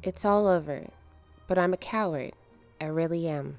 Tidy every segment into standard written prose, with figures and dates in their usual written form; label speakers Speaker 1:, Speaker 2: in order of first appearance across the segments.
Speaker 1: It's all over, but I'm a coward. I really am.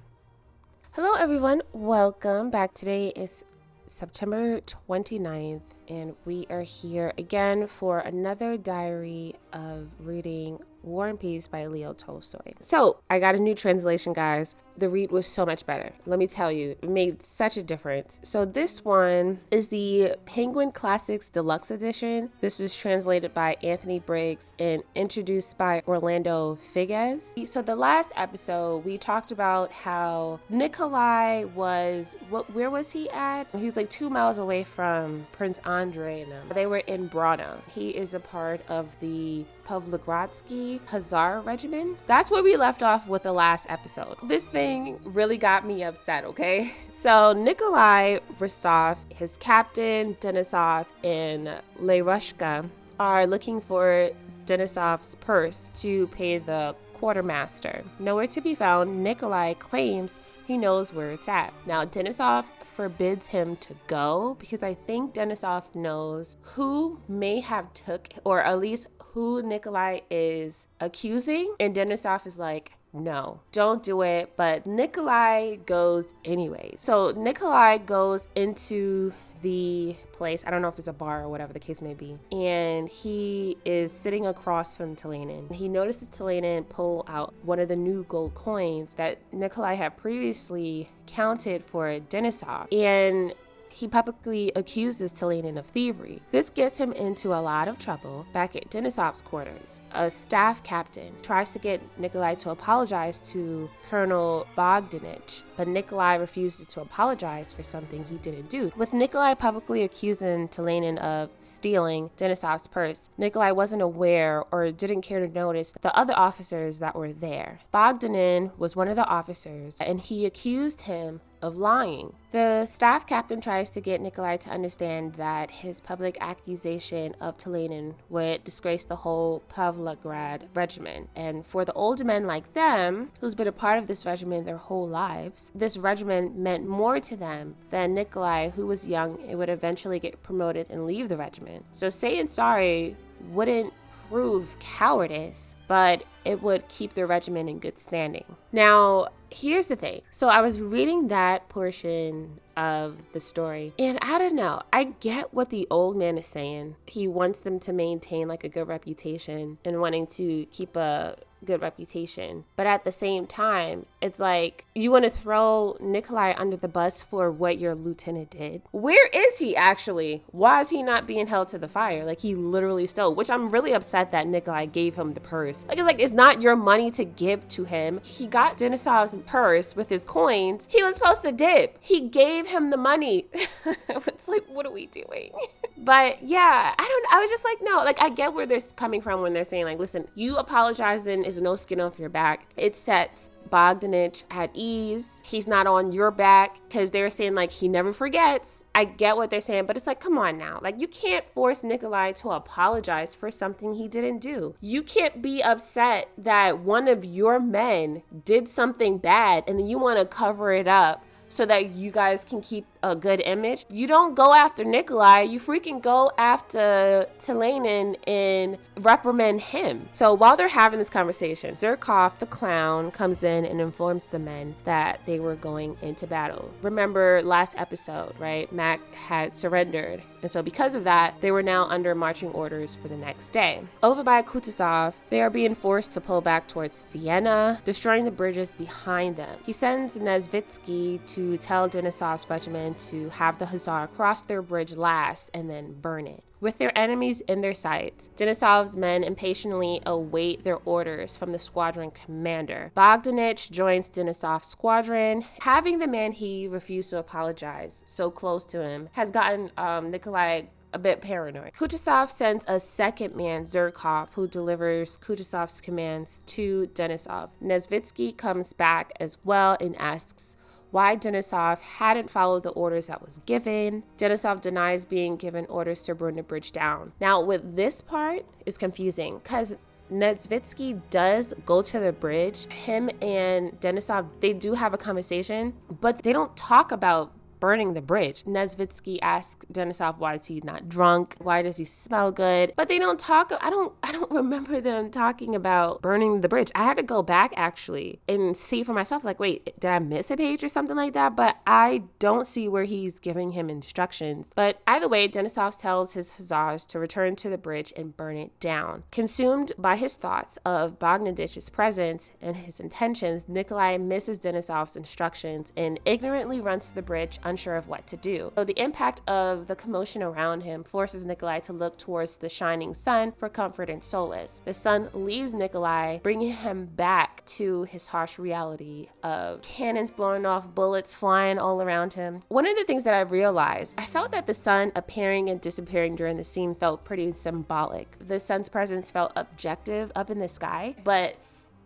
Speaker 1: Hello everyone, welcome back. Today is September 29th and we are here again for another diary of reading War and Peace by Leo Tolstoy. So I got a new translation, guys. The read was so much better. Let me tell you, it made such a difference. So this one is the Penguin Classics Deluxe Edition. This is translated by Anthony Briggs and introduced by Orlando Figuez. So the last episode, we talked about how Nikolai was, where was he at? He was like 2 miles away from Prince Andrei and them. They were in Brana. He is a part of the Pavlogradsky Hussar Regiment. That's where we left off with the last episode. This thing really got me upset, okay? So Nikolai Rostov, his captain, Denisov, and Larushka are looking for Denisov's purse to pay the quartermaster. Nowhere to be found, Nikolai claims he knows where it's at. Now, Denisov forbids him to go because I think Denisov knows who may have took, or at least who Nikolai is accusing. And Denisov is like, no, don't do it. But Nikolai goes anyway. So Nikolai goes into the place. I don't know if it's a bar or whatever the case may be. And he is sitting across from Telenin. He notices Telenin pull out one of the new gold coins that Nikolai had previously counted for Denisov. And he publicly accuses Telenin of thievery. This gets him into a lot of trouble back at Denisov's quarters. A staff captain tries to get Nikolai to apologize to Colonel Bogdanich, but Nikolai refuses to apologize for something he didn't do. With Nikolai publicly accusing Telenin of stealing Denisov's purse, Nikolai wasn't aware or didn't care to notice the other officers that were there. Bogdanin was one of the officers, and he accused him of lying. The staff captain tries to get Nikolai to understand that his public accusation of Telenin would disgrace the whole Pavlograd regiment. And for the older men like them, who's been a part of this regiment their whole lives, this regiment meant more to them than Nikolai, who was young and would eventually get promoted and leave the regiment. So saying sorry wouldn't prove cowardice, but it would keep the regiment in good standing. Now, here's the thing. So I was reading that portion of the story, and I don't know, I get what the old man is saying. He wants them to maintain like a good reputation and wanting to keep a good reputation. But at the same time, it's like you want to throw Nikolai under the bus for what your lieutenant did. Where is he actually? Why is he not being held to the fire? Like, he literally stole, which I'm really upset that Nikolai gave him the purse. Like, it's not your money to give to him. He got Denisov's purse with his coins. He was supposed to dip. He gave him the money. It's like, what are we doing? But yeah, I was just like, no, like, I get where they're coming from when they're saying, like, listen, you apologizing is no skin off your back. It sets Bogdanich at ease. He's not on your back, because they're saying like he never forgets. I get what they're saying, but it's like, come on now. Like, you can't force Nikolai to apologize for something he didn't do. You can't be upset that one of your men did something bad and then you want to cover it up so that you guys can keep a good image. You don't go after Nikolai, you freaking go after Telenin and reprimand him. So while they're having this conversation, Zherkov the clown comes in and informs the men that they were going into battle. Remember last episode, right? Mac had surrendered. And so because of that, they were now under marching orders for the next day. Over by Kutuzov, they are being forced to pull back towards Vienna, destroying the bridges behind them. He sends Nesvitsky to tell Denisov's regiment to have the Hussar cross their bridge last and then burn it. With their enemies in their sights, Denisov's men impatiently await their orders from the squadron commander. Bogdanich joins Denisov's squadron. Having the man he refused to apologize so close to him has gotten Nikolai a bit paranoid. Kutuzov sends a second man, Zherkov, who delivers Kutuzov's commands to Denisov. Nesvitsky comes back as well and asks why Denisov hadn't followed the orders that was given. Denisov denies being given orders to burn the bridge down. Now, with this part is confusing because Nesvitsky does go to the bridge. Him and Denisov, they do have a conversation, but they don't talk about burning the bridge. Nesvitsky asks Denisov, why is he not drunk? Why does he smell good? But they don't talk. I don't remember them talking about burning the bridge. I had to go back actually and see for myself, like, wait, did I miss a page or something like that? But I don't see where he's giving him instructions. But either way, Denisov tells his hussars to return to the bridge and burn it down. Consumed by his thoughts of Bogdanish's presence and his intentions, Nikolai misses Denisov's instructions and ignorantly runs to the bridge, unsure of what to do. So the impact of the commotion around him forces Nikolai to look towards the shining sun for comfort and solace. The sun leaves Nikolai, bringing him back to his harsh reality of cannons blowing off, bullets flying all around him. One of the things that I realized, I felt that the sun appearing and disappearing during the scene felt pretty symbolic. The sun's presence felt objective up in the sky, but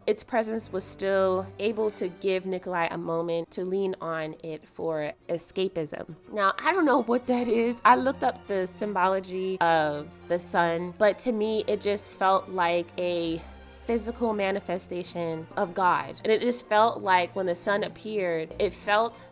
Speaker 1: its presence was still able to give Nikolai a moment to lean on it for escapism. Now, I don't know what that is. I looked up the symbology of the sun, but to me, it just felt like a physical manifestation of God. And it just felt like when the sun appeared, it felt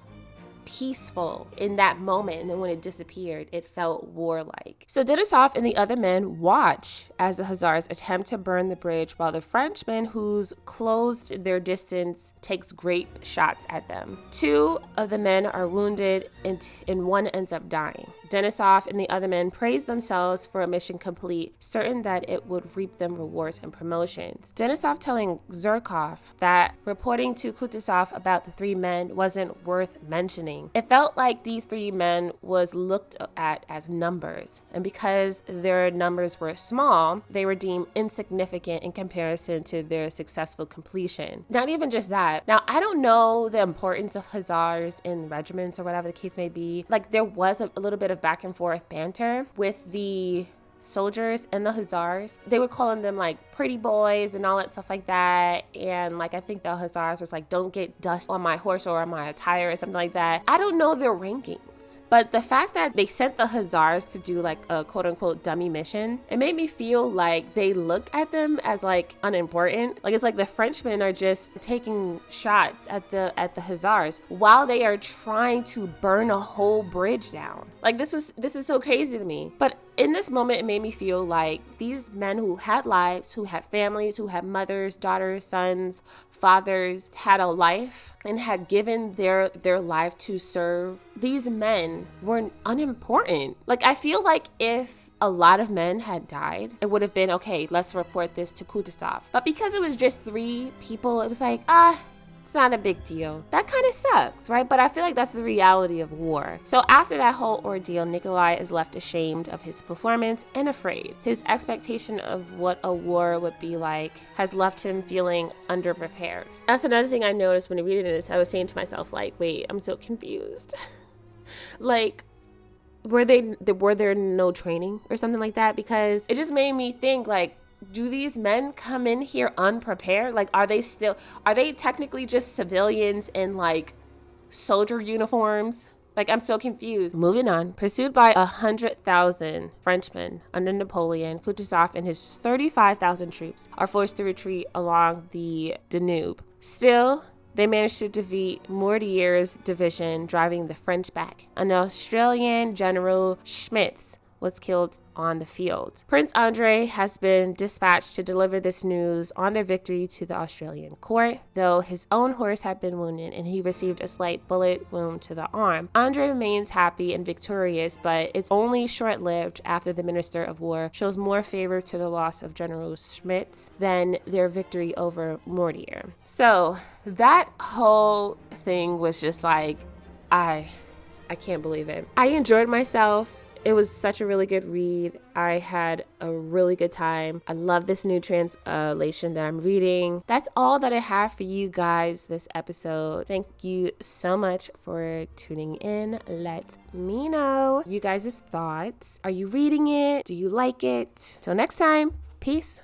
Speaker 1: peaceful in that moment, and then when it disappeared, it felt warlike. So Denisov and the other men watch as the hussars attempt to burn the bridge, while the Frenchman, who's closed their distance, takes grape shots at them. 2 of the men are wounded and one ends up dying. Denisov and the other men praise themselves for a mission complete, certain that it would reap them rewards and promotions. Denisov telling Zhukov that reporting to Kutuzov about the 3 men wasn't worth mentioning. It felt like these 3 men was looked at as numbers, and because their numbers were small, they were deemed insignificant in comparison to their successful completion. Not even just that. Now, I don't know the importance of hussars in regiments or whatever the case may be. Like, there was a little bit of back and forth banter with the soldiers and the hussars. They were calling them like pretty boys and all that stuff like that. And like, I think the hussars was like, don't get dust on my horse or on my attire or something like that. I don't know their rankings. But the fact that they sent the hussars to do like a quote unquote dummy mission, it made me feel like they look at them as like unimportant. Like, it's like the Frenchmen are just taking shots at the hussars while they are trying to burn a whole bridge down. Like, this is so crazy to me. But in this moment, it made me feel like these men who had lives, who had families, who had mothers, daughters, sons, fathers, had a life and had given their life to serve, these men were unimportant. Like, I feel like if a lot of men had died, it would have been, okay, let's report this to Kutuzov. But because it was just 3 people, it was like, it's not a big deal. That kind of sucks, right? But I feel like that's the reality of war. So after that whole ordeal, Nikolai is left ashamed of his performance and afraid. His expectation of what a war would be like has left him feeling underprepared. That's another thing I noticed when reading this. I was saying to myself, like, wait, I'm so confused. Like, were there no training or something like that? Because it just made me think, like, do these men come in here unprepared? Like, are they technically just civilians in like soldier uniforms? Like, I'm so confused. Moving on. Pursued by 100,000 Frenchmen under Napoleon, Kutuzov and his 35,000 troops are forced to retreat along the Danube. Still, they managed to defeat Mortier's division, driving the French back. An Australian general, Schmitz, was killed on the field. Prince Andrei has been dispatched to deliver this news on their victory to the Australian court, though his own horse had been wounded and he received a slight bullet wound to the arm. Andrei remains happy and victorious, but it's only short-lived after the Minister of War shows more favor to the loss of General Schmitz than their victory over Mortier. So that whole thing was just like, I can't believe it. I enjoyed myself. It was such a really good read. I had a really good time. I love this new translation that I'm reading. That's all that I have for you guys this episode. Thank you so much for tuning in. Let me know you guys' thoughts. Are you reading it? Do you like it? Till next time, peace.